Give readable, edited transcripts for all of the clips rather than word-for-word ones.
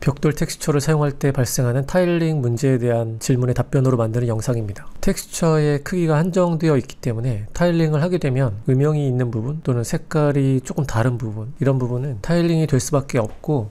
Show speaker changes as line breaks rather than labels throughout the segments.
벽돌 텍스처를 사용할 때 발생하는 타일링 문제에 대한 질문의 답변으로 만드는 영상입니다. 텍스처의 크기가 한정되어 있기 때문에 타일링을 하게 되면 음영이 있는 부분 또는 색깔이 조금 다른 부분, 이런 부분은 타일링이 될 수밖에 없고,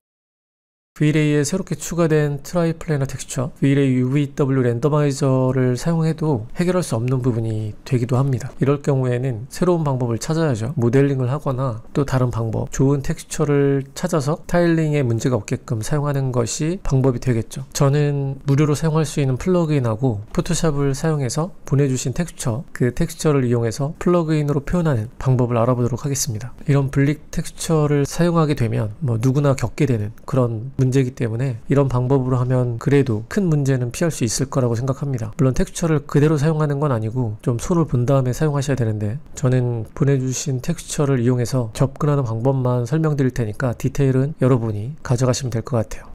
V-Ray에 새롭게 추가된 트라이플래너 텍스처, V-Ray UVW 랜더마이저를 사용해도 해결할 수 없는 부분이 되기도 합니다. 이럴 경우에는 새로운 방법을 찾아야죠. 모델링을 하거나 또 다른 방법, 좋은 텍스처를 찾아서 타일링에 문제가 없게끔 사용하는 것이 방법이 되겠죠. 저는 무료로 사용할 수 있는 플러그인하고 포토샵을 사용해서 보내주신 텍스처, 그 텍스처를 이용해서 플러그인으로 표현하는 방법을 알아보도록 하겠습니다. 이런 블릭 텍스처를 사용하게 되면 누구나 겪게 되는 그런 문제이기 때문에 이런 방법으로 하면 그래도 큰 문제는 피할 수 있을 거라고 생각합니다. 물론 텍스처를 그대로 사용하는 건 아니고 좀 손을 본 다음에 사용하셔야 되는데, 저는 보내주신 텍스처를 이용해서 접근하는 방법만 설명드릴 테니까 디테일은 여러분이 가져가시면 될 것 같아요.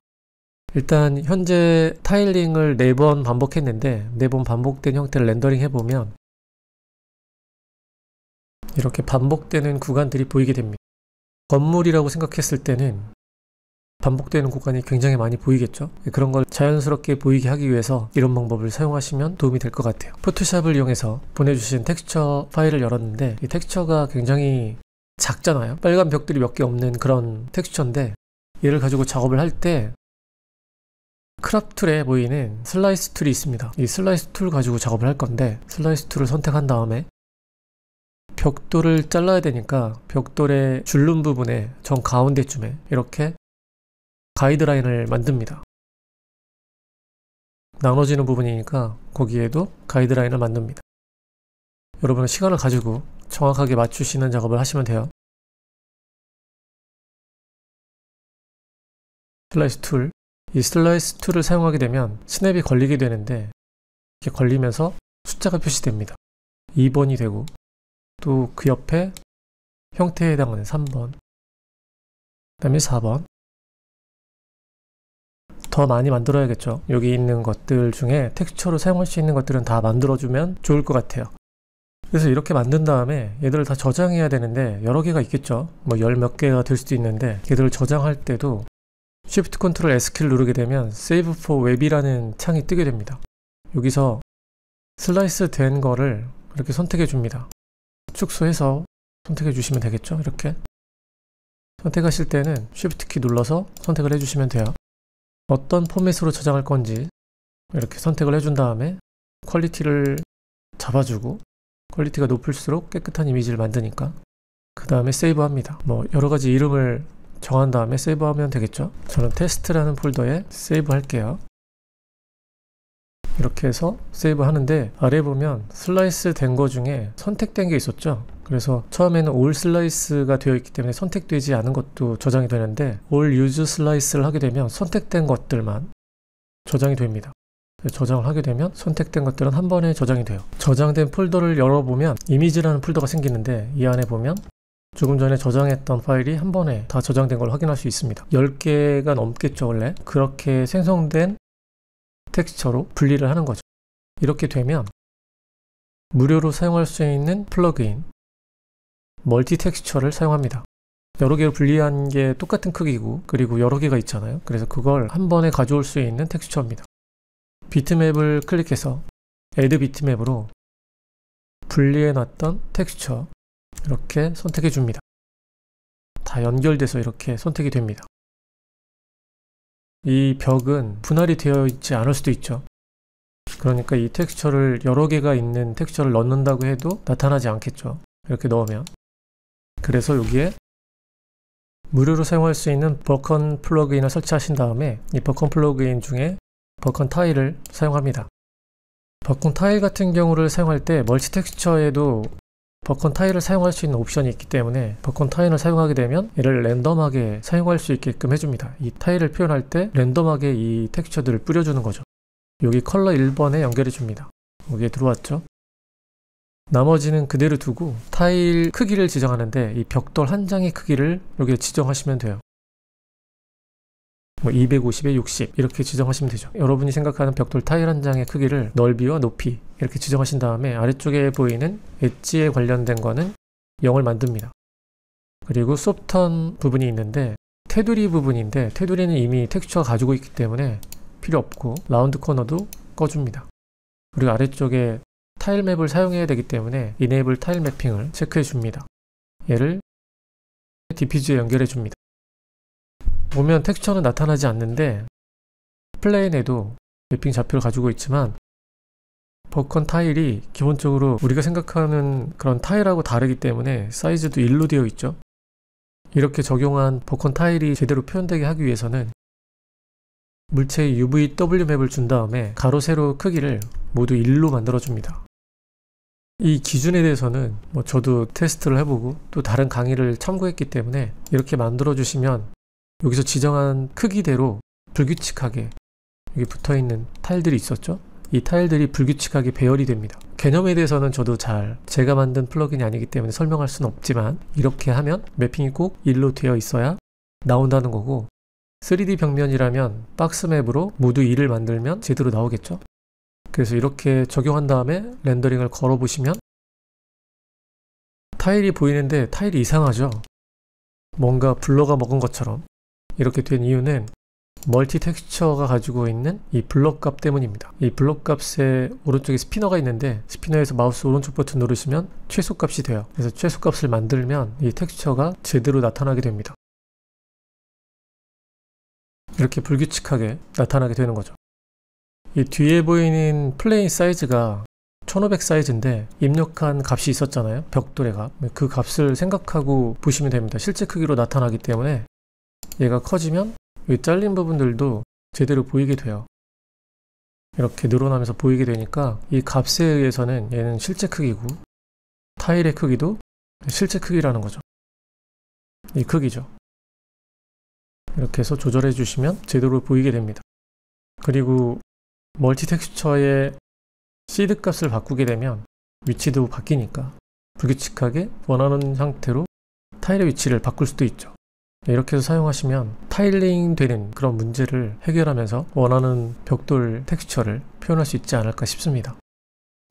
일단 현재 타일링을 4번 반복했는데 4번 반복된 형태를 렌더링 해보면 이렇게 반복되는 구간들이 보이게 됩니다. 건물이라고 생각했을 때는 반복되는 구간이 굉장히 많이 보이겠죠. 그런 걸 자연스럽게 보이게 하기 위해서 이런 방법을 사용하시면 도움이 될 것 같아요. 포토샵을 이용해서 보내주신 텍스처 파일을 열었는데 이 텍스처가 굉장히 작잖아요. 빨간 벽들이 몇 개 없는 그런 텍스처인데, 얘를 가지고 작업을 할 때 크롭 툴에 보이는 슬라이스 툴이 있습니다. 이 슬라이스 툴 가지고 작업을 할 건데, 슬라이스 툴을 선택한 다음에 벽돌을 잘라야 되니까 벽돌의 줄눈 부분에 정 가운데쯤에 이렇게 가이드라인을 만듭니다. 나눠지는 부분이니까 거기에도 가이드라인을 만듭니다. 여러분은 시간을 가지고 정확하게 맞추시는 작업을 하시면 돼요. 슬라이스 툴, 이 슬라이스 툴을 사용하게 되면 스냅이 걸리게 되는데, 이렇게 걸리면서 숫자가 표시됩니다. 2번이 되고, 또 그 옆에 형태에 해당하는 3번, 그 다음에 4번. 더 많이 만들어야겠죠. 여기 있는 것들 중에 텍스처로 사용할 수 있는 것들은 다 만들어주면 좋을 것 같아요. 그래서 이렇게 만든 다음에 얘들을 다 저장해야 되는데, 여러 개가 있겠죠. 열 몇 개가 될 수도 있는데, 얘들을 저장할 때도 Shift Ctrl S키를 누르게 되면 Save for Web이라는 창이 뜨게 됩니다. 여기서 슬라이스 된 거를 이렇게 선택해 줍니다. 축소해서 선택해 주시면 되겠죠. 이렇게 선택하실 때는 Shift 키 눌러서 선택을 해주시면 돼요. 어떤 포맷으로 저장할 건지 이렇게 선택을 해준 다음에 퀄리티를 잡아주고, 퀄리티가 높을수록 깨끗한 이미지를 만드니까 그 다음에 세이브 합니다. 여러가지 이름을 정한 다음에 세이브 하면 되겠죠. 저는 테스트라는 폴더에 세이브 할게요. 이렇게 해서 세이브 하는데, 아래 보면 슬라이스 된 거 중에 선택된 게 있었죠. 그래서 처음에는 All 슬라이스가 되어 있기 때문에 선택되지 않은 것도 저장이 되는데, All Use 슬라이스를 하게 되면 선택된 것들만 저장이 됩니다. 저장을 하게 되면 선택된 것들은 한 번에 저장이 돼요. 저장된 폴더를 열어보면 이미지라는 폴더가 생기는데, 이 안에 보면 조금 전에 저장했던 파일이 한 번에 다 저장된 걸 확인할 수 있습니다. 10개가 넘겠죠 원래. 그렇게 생성된 텍스처로 분리를 하는 거죠. 이렇게 되면 무료로 사용할 수 있는 플러그인 멀티 텍스처를 사용합니다. 여러 개를 분리한 게 똑같은 크기고, 그리고 여러 개가 있잖아요. 그래서 그걸 한 번에 가져올 수 있는 텍스처입니다. 비트맵을 클릭해서 Add 비트맵으로 분리해 놨던 텍스처 이렇게 선택해 줍니다. 다 연결돼서 이렇게 선택이 됩니다. 이 벽은 분할이 되어 있지 않을 수도 있죠. 그러니까 이 텍스처를 여러 개가 있는 텍스처를 넣는다고 해도 나타나지 않겠죠. 이렇게 넣으면. 그래서 여기에 무료로 사용할 수 있는 버컨 플러그인을 설치하신 다음에 이 버컨 플러그인 중에 버컨 타일을 사용합니다. 버컨 타일 같은 경우를 사용할 때 멀티 텍스처에도 버컨 타일을 사용할 수 있는 옵션이 있기 때문에 버컨 타일을 사용하게 되면 얘를 랜덤하게 사용할 수 있게끔 해줍니다. 이 타일을 표현할 때 랜덤하게 이 텍스처들을 뿌려주는 거죠. 여기 컬러 1번에 연결해 줍니다. 여기에 들어왔죠. 나머지는 그대로 두고 타일 크기를 지정하는데, 이 벽돌 한 장의 크기를 여기에 지정하시면 돼요. 250에 60 이렇게 지정하시면 되죠. 여러분이 생각하는 벽돌 타일 한 장의 크기를 넓이와 높이 이렇게 지정하신 다음에 아래쪽에 보이는 엣지에 관련된 거는 0을 만듭니다. 그리고 소프트한 부분이 있는데 테두리 부분인데 테두리는 이미 텍스처가 가지고 있기 때문에 필요 없고 라운드 코너도 꺼줍니다. 그리고 아래쪽에 타일 맵을 사용해야 되기 때문에 Enable 타일 매핑을 체크해 줍니다. 얘를 디퓨즈에 연결해 줍니다. 보면 텍스처는 나타나지 않는데 플레인에도 매핑 좌표를 가지고 있지만 버컨 타일이 기본적으로 우리가 생각하는 그런 타일하고 다르기 때문에 사이즈도 1로 되어 있죠. 이렇게 적용한 버컨 타일이 제대로 표현되게 하기 위해서는 물체의 UVW 맵을 준 다음에 가로 세로 크기를 모두 1로 만들어 줍니다. 이 기준에 대해서는 저도 테스트를 해보고 또 다른 강의를 참고했기 때문에 이렇게 만들어 주시면 여기서 지정한 크기대로 불규칙하게 여기 붙어있는 타일들이 있었죠. 이 타일들이 불규칙하게 배열이 됩니다. 개념에 대해서는 저도 제가 만든 플러그인이 아니기 때문에 설명할 수는 없지만 이렇게 하면 매핑이 꼭 1로 되어 있어야 나온다는 거고 3D 벽면이라면 박스 맵으로 모두 1을 만들면 제대로 나오겠죠. 그래서 이렇게 적용한 다음에 렌더링을 걸어 보시면 타일이 보이는데 타일이 이상하죠. 뭔가 블러가 먹은 것처럼 이렇게 된 이유는 멀티 텍스처가 가지고 있는 이 블럭 값 때문입니다. 이 블럭 값에 오른쪽에 스피너가 있는데 스피너에서 마우스 오른쪽 버튼 누르시면 최소 값이 돼요. 그래서 최소 값을 만들면 이 텍스처가 제대로 나타나게 됩니다. 이렇게 불규칙하게 나타나게 되는 거죠. 이 뒤에 보이는 플레인 사이즈가 1500 사이즈인데 입력한 값이 있었잖아요. 벽돌의 값. 그 값을 생각하고 보시면 됩니다. 실제 크기로 나타나기 때문에 얘가 커지면 이 잘린 부분들도 제대로 보이게 돼요. 이렇게 늘어나면서 보이게 되니까 이 값에 의해서는 얘는 실제 크기고 타일의 크기도 실제 크기라는 거죠. 이 크기죠. 이렇게 해서 조절해 주시면 제대로 보이게 됩니다. 그리고 멀티 텍스처의 시드 값을 바꾸게 되면 위치도 바뀌니까 불규칙하게 원하는 상태로 타일의 위치를 바꿀 수도 있죠. 이렇게 해서 사용하시면 타일링 되는 그런 문제를 해결하면서 원하는 벽돌 텍스처를 표현할 수 있지 않을까 싶습니다.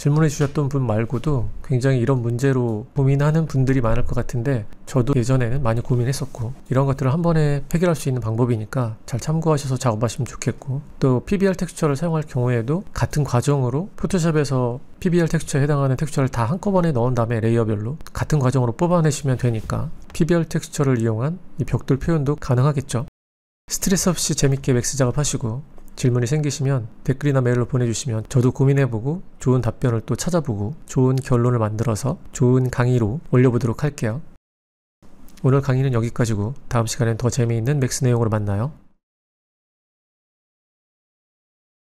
질문해 주셨던 분 말고도 굉장히 이런 문제로 고민하는 분들이 많을 것 같은데 저도 예전에는 많이 고민했었고 이런 것들을 한 번에 해결할 수 있는 방법이니까 잘 참고하셔서 작업하시면 좋겠고 또 PBR 텍스처를 사용할 경우에도 같은 과정으로 포토샵에서 PBR 텍스처에 해당하는 텍스처를 다 한꺼번에 넣은 다음에 레이어별로 같은 과정으로 뽑아내시면 되니까 PBR 텍스처를 이용한 이 벽돌 표현도 가능하겠죠. 스트레스 없이 재밌게 맥스 작업하시고 질문이 생기시면 댓글이나 메일로 보내주시면 저도 고민해보고 좋은 답변을 또 찾아보고 좋은 결론을 만들어서 좋은 강의로 올려보도록 할게요. 오늘 강의는 여기까지고 다음 시간엔 더 재미있는 맥스 내용으로 만나요.